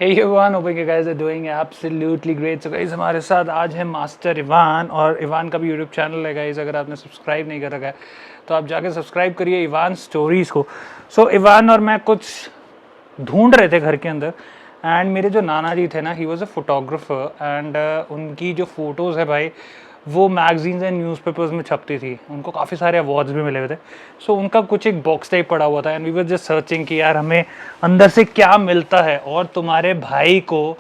Hey everyone, hoping you guys are doing absolutely great. So guys, हमारे साथ आज है मास्टर इवान और इवान का भी यूट्यूब चैनल है गाइज. अगर आपने सब्सक्राइब नहीं कर रखा है तो आप जाके सब्सक्राइब करिए इवान स्टोरीज़ को. सो इवान और मैं कुछ ढूंढ रहे थे घर के अंदर एंड मेरे जो नाना जी थे ना, he was a photographer and उनकी जो फ़ोटोज़ है भाई वो मैगजीन्स एंड न्यूज़पेपर्स में छपती थी. उनको काफ़ी सारे अवार्ड्स भी मिले हुए थे. सो उनका कुछ एक बॉक्स टाइप पड़ा हुआ था and we were just searching कि यार हमें अंदर से क्या मिलता है. और तुम्हारे भाई को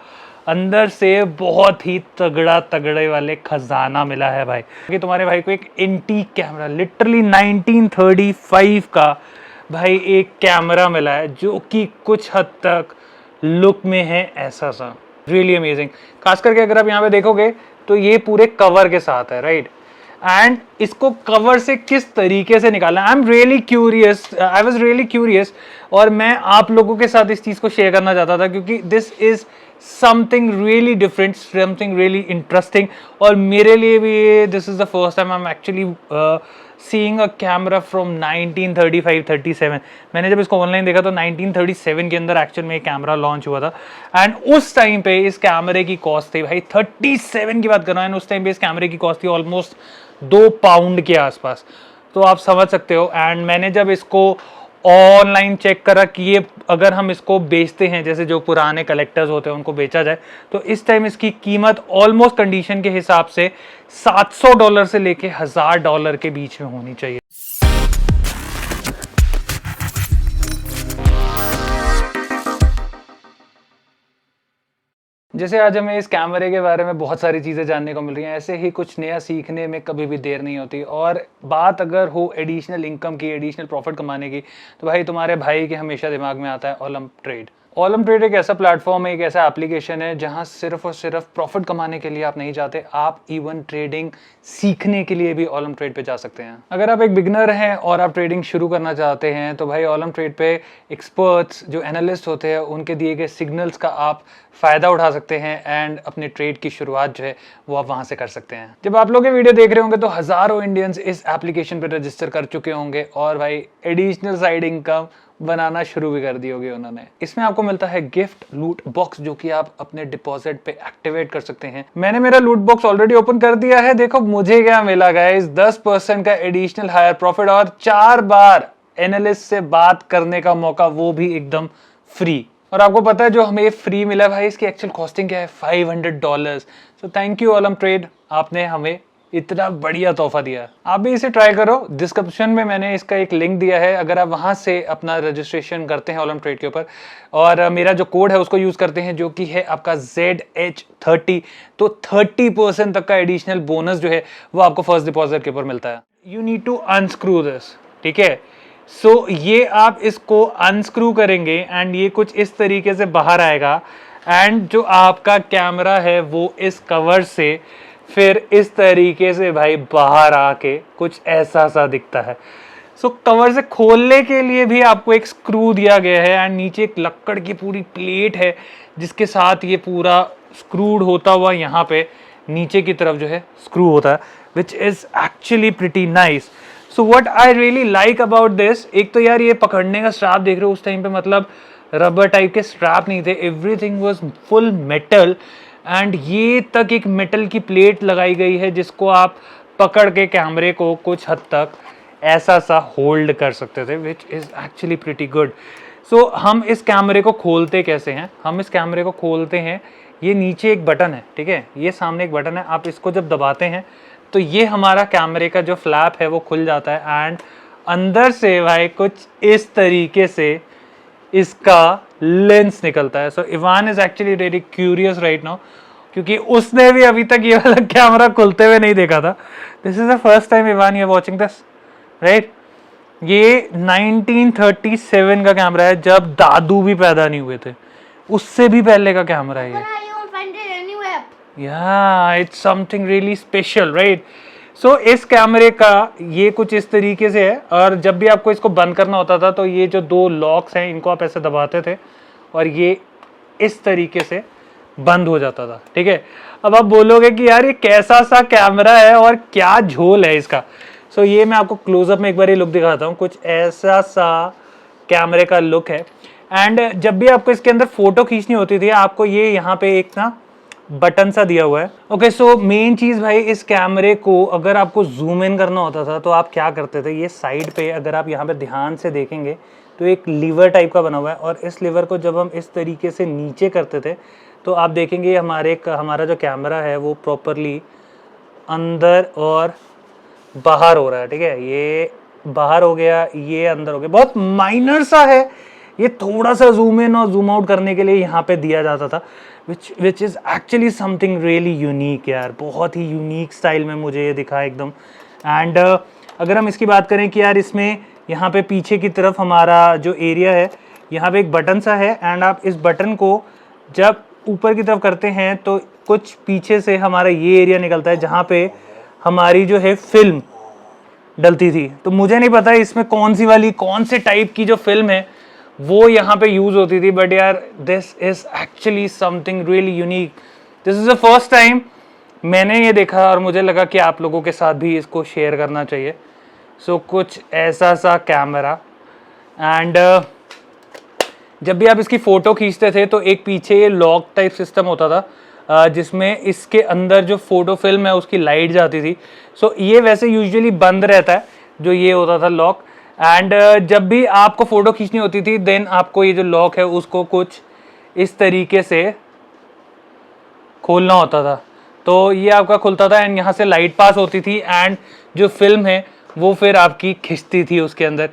अंदर से बहुत ही तगड़े वाले खजाना मिला है भाई. कि तुम्हारे भाई को एक एंटीक कैमरा, लिटरली 1935 का भाई एक कैमरा मिला है जो कि कुछ हद तक लुक में है ऐसा सा. Really amazing. खास करके अगर आप यहाँ पे देखोगे तो ये पूरे कवर के साथ है, राइट. एंड इसको कवर से किस तरीके से निकालना, आई वॉज रियली क्यूरियस और मैं आप लोगों के साथ इस चीज़ को शेयर करना चाहता था क्योंकि this is something really different, something really interesting. और मेरे लिए भी this is the first time I am actually seeing a camera from 1935-37. मैंने जब इसको ऑनलाइन देखा तो 1937 के अंदर एक्चुअल में एक कैमरा लॉन्च हुआ था एंड उस टाइम पे इस कैमरे की कॉस्ट थी भाई 37 की बात कर रहा हूँ. एंड उस टाइम पे इस कैमरे की कॉस्ट थी ऑलमोस्ट 2 पाउंड के आसपास. तो आप समझ सकते हो. एंड मैंने जब इसको ऑनलाइन चेक करा कि ये अगर हम इसको बेचते हैं जैसे जो पुराने कलेक्टर्स होते हैं उनको बेचा जाए तो इस टाइम इसकी कीमत ऑलमोस्ट कंडीशन के हिसाब से $700 से लेके $1000 के बीच में होनी चाहिए. जैसे आज हमें इस कैमरे के बारे में बहुत सारी चीज़ें जानने को मिल रही हैं, ऐसे ही कुछ नया सीखने में कभी भी देर नहीं होती. और बात अगर हो एडिशनल इनकम की, एडिशनल प्रॉफिट कमाने की, तो भाई तुम्हारे भाई के हमेशा दिमाग में आता है ओलम ट्रेड. ओलम ट्रेड एक ऐसा प्लेटफॉर्म है, एक ऐसा एप्लीकेशन है जहां सिर्फ और सिर्फ प्रॉफिट कमाने के लिए आप नहीं जाते, आप इवन ट्रेडिंग सीखने के लिए भी ओलम ट्रेड पे जा सकते हैं. अगर आप एक बिगनर हैं और आप ट्रेडिंग शुरू करना चाहते हैं तो भाई ओलम ट्रेड पे एक्सपर्ट्स जो एनालिस्ट होते हैं उनके दिए गए सिग्नल्स का आप फ़ायदा उठा सकते हैं एंड अपने ट्रेड की शुरुआत जो है वो आप वहाँ से कर सकते हैं. जब आप लोग ये वीडियो देख रहे होंगे तो हज़ारों इंडियंस इस एप्लीकेशन पर रजिस्टर कर चुके होंगे और भाई एडिशनल साइड इनकम बनाना शुरू भी कर दी होगी उन्होंने. इसमें आपको मिलता है गिफ्ट लूट बॉक्स जो कि आप अपने डिपॉजिट पे एक्टिवेट कर सकते हैं. मैंने मेरा लूट बॉक्स ऑलरेडी ओपन कर दिया है. देखो मुझे क्या मिला गाइस, 10% का एडिशनल हायर प्रॉफिट और 4 बार एनालिस्ट से बात करने का मौका, वो भी एकदम फ्री. और आपको पता है जो हमें फ्री मिला भाई इसकी एक्चुअल कॉस्टिंग क्या है, $500. So thank you Olam trade, आपने हमें इतना बढ़िया तोहफा दिया. आप भी इसे ट्राई करो. डिस्क्रिप्शन में मैंने इसका एक लिंक दिया है. अगर आप वहां से अपना रजिस्ट्रेशन करते हैं ओलम ट्रेड के ऊपर और मेरा जो कोड है उसको यूज करते हैं जो कि है आपका ZH30, तो 30% तक का एडिशनल बोनस जो है वो आपको फर्स्ट डिपॉजिट के ऊपर मिलता है. You need to unscrew this, ठीक है. सो ये आप इसको अनस्क्रू करेंगे एंड ये कुछ इस तरीके से बाहर आएगा एंड जो आपका कैमरा है वो इस कवर से फिर इस तरीके से भाई बाहर आके कुछ ऐसा सा दिखता है. सो कवर से खोलने के लिए भी आपको एक स्क्रू दिया गया है एंड नीचे एक लक्कड़ की पूरी प्लेट है जिसके साथ ये पूरा स्क्रूड होता हुआ यहाँ पे नीचे की तरफ जो है स्क्रू होता है, which is actually pretty nice. So what I really like about this, एक तो यार ये पकड़ने का स्ट्रैप देख रहे हो, उस टाइम पे मतलब रबर टाइप के स्ट्रैप नहीं थे, everything was full metal and ये तक एक मेटल की प्लेट लगाई गई है जिसको आप पकड़ के कैमरे को कुछ हद तक ऐसा सा होल्ड कर सकते थे, which is actually pretty good. So हम इस कैमरे को खोलते कैसे हैं, हम इस कैमरे को खोलते हैं, ये नीचे एक बटन है, ठीक है, ये सामने एक बटन है, आप इसको जब दबाते हैं तो ये हमारा कैमरे का जो फ्लैप है वो खुल जाता है एंड अंदर से भाई कुछ इस तरीके से इसका लेंस निकलता है. So Ivan is actually very curious right now क्योंकि उसने भी अभी तक ये वाला कैमरा खुलते हुए नहीं देखा था. This is the first time Ivan you watching this, right. ये 1937 का कैमरा है जब दादू भी पैदा नहीं हुए थे, उससे भी पहले का कैमरा है ये. Yeah, it's something really special, right? So इस कैमरे का ये कुछ इस तरीके से है और जब भी आपको इसको बंद करना होता था तो ये जो 2 लॉक्स हैं इनको आप ऐसे दबाते थे और ये इस तरीके से बंद हो जाता था, ठीक है. अब आप बोलोगे कि यार ये कैसा सा कैमरा है और क्या झोल है इसका. सो ये मैं आपको क्लोजअप में एक बार ये लुक दिखाता हूँ. कुछ ऐसा सा कैमरे का लुक है एंड जब भी आपको इसके अंदर फोटो खींचनी होती थी आपको ये यहाँ पे एक ना बटन सा दिया हुआ है। ओके, सो मेन चीज भाई, इस कैमरे को अगर आपको जूम इन करना होता था तो आप क्या करते थे, ये साइड पे अगर आप यहाँ पे ध्यान से देखेंगे तो एक लीवर टाइप का बना हुआ है, और इस लीवर को जब हम इस तरीके से नीचे करते थे तो आप देखेंगे हमारा जो कैमरा है वो प्रॉपरली अंदर और बाहर हो रहा है। ठीक है, ये बाहर हो गया, ये अंदर हो गया, बहुत माइनर सा है। ये थोड़ा सा जूम इन और जूम आउट करने के लिए यहाँ पे दिया जाता था, विच is actually something really unique यार, बहुत ही यूनिक स्टाइल में मुझे ये दिखा एकदम। एंड अगर हम इसकी बात करें कि यार इसमें यहाँ पे पीछे की तरफ हमारा जो एरिया है यहाँ पे एक बटन सा है, एंड आप इस बटन को जब ऊपर की तरफ करते हैं तो कुछ पीछे से हमारा ये एरिया निकलता है जहाँ पे हमारी जो है फिल्म डलती थी। तो मुझे नहीं पता इसमें कौन से टाइप की जो फिल्म है वो यहाँ पे यूज होती थी, बट यार this is actually something really unique. This is the first time मैंने ये देखा और मुझे लगा कि आप लोगों के साथ भी इसको शेयर करना चाहिए। सो कुछ ऐसा सा कैमरा, एंड जब भी आप इसकी फ़ोटो खींचते थे तो एक पीछे ये लॉक टाइप सिस्टम होता था जिसमें इसके अंदर जो फोटो फिल्म है उसकी लाइट जाती थी। सो ये वैसे यूजुअली बंद रहता है, जो ये होता था लॉक, एंड जब भी आपको फ़ोटो खींचनी होती थी देन आपको ये जो लॉक है उसको कुछ इस तरीके से खोलना होता था, तो ये आपका खुलता था एंड यहाँ से लाइट पास होती थी एंड जो फिल्म है वो फिर आपकी खिंचती थी उसके अंदर।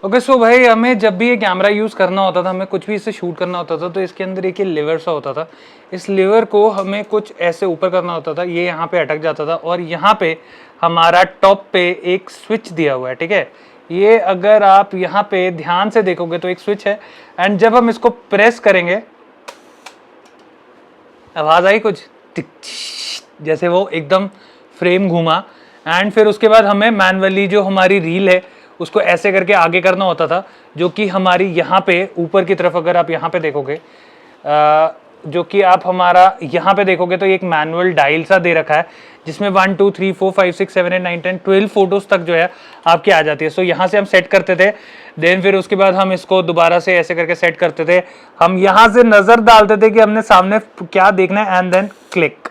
ओके, सो भाई हमें जब भी ये कैमरा यूज़ करना होता था, हमें कुछ भी इससे शूट करना होता था, तो इसके अंदर एक ये लिवर सा होता था। इस लिवर को हमें कुछ ऐसे ऊपर करना होता था, ये यहाँ पे अटक जाता था और यहाँ पे हमारा टॉप पे एक स्विच दिया हुआ है। ठीक है, ये अगर आप यहाँ पे ध्यान से देखोगे तो एक स्विच है, एंड जब हम इसको प्रेस करेंगे आवाज़ आई कुछ जैसे वो एकदम फ्रेम घूमा, एंड फिर उसके बाद हमें मैनुअली जो हमारी रील है उसको ऐसे करके आगे करना होता था, जो कि हमारी यहाँ पे ऊपर की तरफ अगर आप यहाँ पे देखोगे जो कि आप हमारा यहाँ पे देखोगे तो एक मैनुअल डायल सा दे रखा है जिसमें 1 2 3 4 5 6 7 8 9 10 12 फोटोज तक जो है आपकी आ जाती है। सो यहाँ से हम सेट करते थे, देन फिर उसके बाद हम इसको दोबारा से ऐसे करके सेट करते थे। हम यहाँ से नज़र डालते थे कि हमने सामने क्या देखना है, एंड देन क्लिक,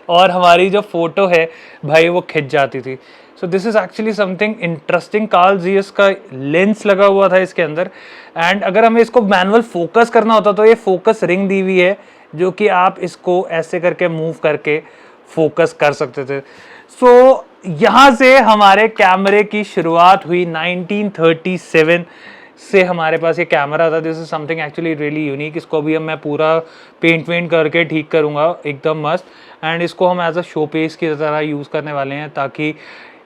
और हमारी जो फोटो है भाई वो खिंच जाती थी। So this is actually something interesting. Carl Zeiss का लेंस लगा हुआ था इसके अंदर, एंड अगर हमें इसको मैनुअल फोकस करना होता तो ये फोकस रिंग दी हुई है जो कि आप इसको ऐसे करके मूव करके फोकस कर सकते थे। सो यहाँ से हमारे कैमरे की शुरुआत हुई 1937 से हमारे पास ये कैमरा था। This is something actually really unique. इसको भी हम मैं पूरा पेंट वेंट करके ठीक करूँगा एकदम मस्त, एंड इसको हम एज अ शो पीस की तरह यूज़ करने वाले हैं ताकि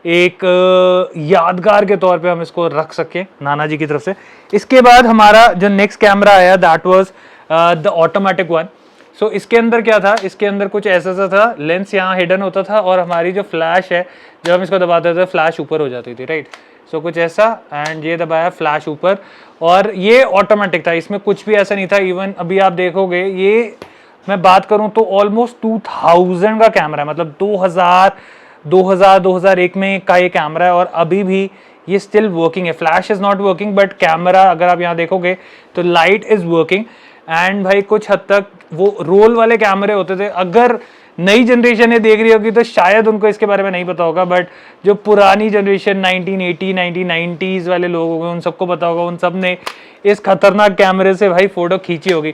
एक यादगार के तौर पे हम इसको रख सकें नाना जी की तरफ से। इसके बाद हमारा जो नेक्स्ट कैमरा आया that was the automatic one. So इसके अंदर क्या था, इसके अंदर कुछ ऐसा सा था, लेंस यहाँ हिडन होता था और हमारी जो फ्लैश है जब हम इसको दबाते थे फ्लैश ऊपर हो जाती थी, राइट। सो कुछ ऐसा, एंड ये दबाया फ्लैश ऊपर, और ये ऑटोमेटिक था, इसमें कुछ भी ऐसा नहीं था। इवन अभी आप देखोगे ये मैं बात करूं तो ऑलमोस्ट 2000 का कैमरा है, मतलब 2001 में का ये कैमरा है और अभी भी ये स्टिल वर्किंग है। Flash is not working but camera अगर आप यहाँ देखोगे तो लाइट इज वर्किंग। एंड भाई कुछ हद तक वो रोल वाले कैमरे होते थे, अगर नई जनरेशन ये देख रही होगी तो शायद उनको इसके बारे में नहीं पता होगा, बट जो पुरानी जनरेशन 1980 1990s वाले लोग होंगे उन सबको पता होगा, उन सब ने इस खतरनाक कैमरे से भाई फोटो खींची होगी।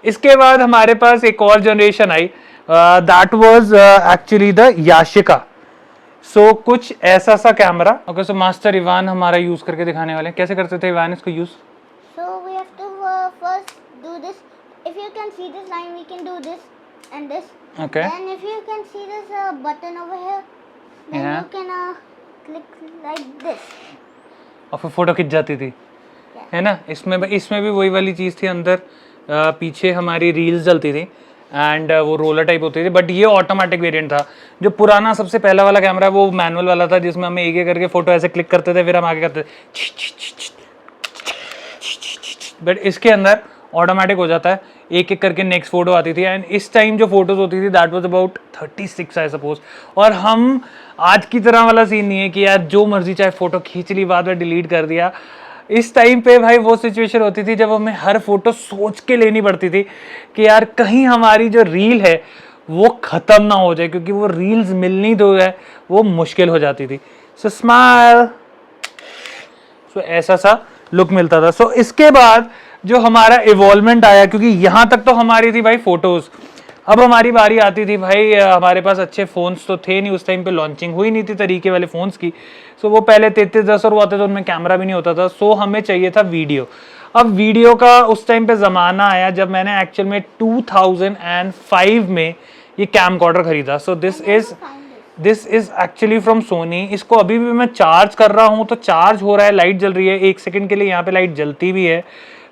इसके बाद हमारे पास एक और जनरेशन आई, that was actually the Yashica. So कुछ ऐसा सा camera. Okay, so master Ivan हमारा यूज करके दिखाने वाले हैं। कैसे करते थे इवान इसको use? So we have to first do this. If you can see this line, we can do this and this. Okay. Then if you can see this button over here, then Yeah. you can click like this. और फिर photo खिंच जाती थी, है ना। इसमें भी वही वाली चीज़ थी, अंदर पीछे हमारी रील्स जलती थी एंड वो रोलर टाइप होती थी, बट ये ऑटोमेटिक वेरिएंट था। जो पुराना सबसे पहला वाला कैमरा वो मैनुअल वाला था जिसमें हमें एक एक करके फोटो ऐसे क्लिक करते थे, फिर हम आगे करते थे, बट इसके अंदर ऑटोमेटिक हो जाता है, एक एक करके नेक्स्ट फोटो आती थी। एंड इस टाइम जो फोटोज होती थी that was about 36 I suppose. और हम आज की तरह वाला सीन नहीं है कि यार जो मर्जी चाहे फोटो खींच ली बाद में डिलीट कर दिया। इस टाइम पे भाई वो सिचुएशन होती थी जब हमें हर फोटो सोच के लेनी पड़ती थी कि यार कहीं हमारी जो रील है वो खत्म ना हो जाए, क्योंकि वो रील्स मिलनी तो है वो मुश्किल हो जाती थी। सो स्माइल, सो ऐसा सा लुक मिलता था। सो इसके बाद जो हमारा इवॉल्वमेंट आया, क्योंकि यहाँ तक तो हमारी थी भाई फोटोज, अब हमारी बारी आती थी भाई, हमारे पास अच्छे फोन्स तो थे नहीं उस टाइम पे, लॉन्चिंग हुई नहीं थी तरीके वाले फोन्स की। सो वो पहले 3310 और आते थे, उनमें कैमरा भी नहीं होता था। सो हमें चाहिए था वीडियो। अब वीडियो का उस टाइम पे ज़माना आया जब मैंने एक्चुअल में 2005 में ये कैमकॉर्डर खरीदा। So this is actually from Sony. इसको अभी भी मैं चार्ज कर रहा हूँ तो चार्ज हो रहा है, लाइट जल रही है, 1 सेकंड के लिए यहाँ पे लाइट जलती भी है,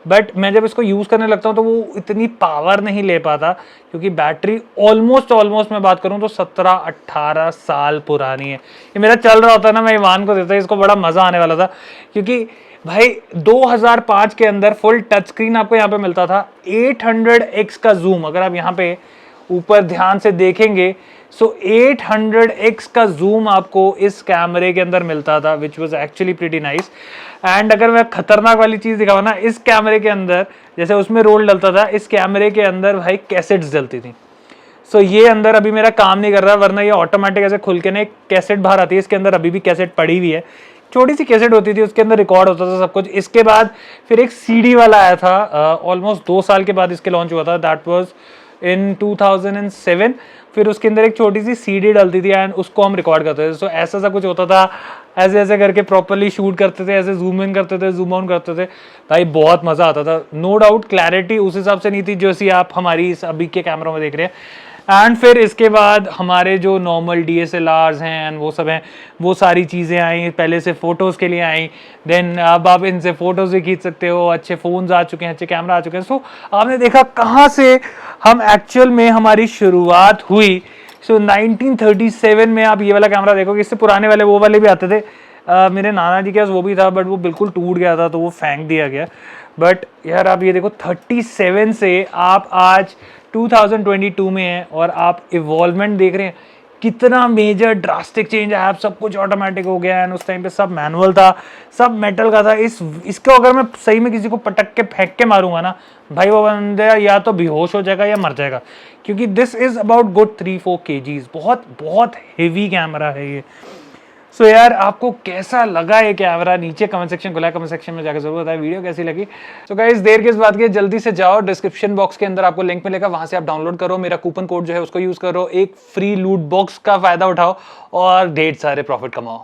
बट मैं जब इसको यूज़ करने लगता हूँ तो वो इतनी पावर नहीं ले पाता, क्योंकि बैटरी ऑलमोस्ट मैं बात करूँ तो 17-18 साल पुरानी है। ये मेरा चल रहा होता है ना, मैं ईवान को देता, इसको बड़ा मज़ा आने वाला था, क्योंकि भाई 2005 के अंदर फुल टच स्क्रीन आपको यहाँ पे मिलता था, 800x का जूम, अगर आप यहाँ पे ऊपर ध्यान से देखेंगे सो 800x का जूम आपको इस कैमरे के अंदर मिलता था, which was actually pretty nice. And अगर मैं खतरनाक वाली चीज़ दिखाऊँ ना, इस कैमरे के अंदर जैसे उसमें रोल डलता था, इस कैमरे के अंदर भाई कैसेट्स डलती थी। सो ये अंदर अभी मेरा काम नहीं कर रहा, वरना ये ऑटोमेटिक ऐसे खुल के ना एक कैसेट बाहर आती है, इसके अंदर अभी भी कैसेट पड़ी हुई है, छोटी सी कैसेट होती थी, उसके अंदर रिकॉर्ड होता था सब कुछ। इसके बाद फिर एक सीडी वाला आया था, ऑलमोस्ट 2 साल के बाद इसके लॉन्च हुआ था, दैट वाज इन 2007। फिर उसके अंदर एक छोटी सी सीडी डलती थी एंड उसको हम रिकॉर्ड करते थे। सो ऐसा सा कुछ होता था, ऐसे ऐसे करके प्रॉपरली शूट करते थे, ऐसे जूम इन करते थे, जूम आउट करते थे, भाई बहुत मज़ा आता था। नो डाउट क्लैरिटी उस हिसाब से नहीं थी जो सी आप हमारी इस अभी के कैमरों में देख रहे हैं। एंड फिर इसके बाद हमारे जो नॉर्मल DSLRs हैं एंड वो सब हैं, वो सारी चीज़ें आई, पहले से फ़ोटोज़ के लिए आई, देन अब आप इनसे फ़ोटोज़ भी खींच सकते हो, अच्छे फ़ोन्स आ चुके हैं, अच्छे कैमरा आ चुके हैं। सो आपने देखा कहाँ से हम एक्चुअल में हमारी शुरुआत हुई। सो 1937 में आप ये वाला कैमरा देखोगे, इससे पुराने वाले वो वाले भी आते थे, मेरे नाना जी के पास वो भी था, बट वो बिल्कुल टूट गया था तो वो फेंक दिया गया। बट यार आप ये देखो 37 से आप आज 2022 में है और आप इवॉल्वमेंट देख रहे हैं, कितना मेजर ड्रास्टिक चेंज आया। अब सब कुछ ऑटोमेटिक हो गया है, उस टाइम पे सब मैनुअल था, सब मेटल का था। इसको अगर मैं सही में किसी को पटक के फेंक के मारूंगा ना भाई, वो बंदा या तो बेहोश हो जाएगा या मर जाएगा, क्योंकि this is about good 3-4 kgs, बहुत बहुत हेवी कैमरा है ये। सो यार आपको कैसा लगा ये कैमरा, नीचे कमेंट सेक्शन खुला है, कमेंट सेक्शन में जाकर जरूर बताएं वीडियो कैसी लगी। सो गाइस देर किस बात की, जल्दी से जाओ, डिस्क्रिप्शन बॉक्स के अंदर आपको लिंक मिलेगा, वहां से आप डाउनलोड करो, मेरा कूपन कोड जो है उसको यूज करो, एक फ्री लूट बॉक्स का फायदा उठाओ और ढेर सारे प्रॉफिट कमाओ।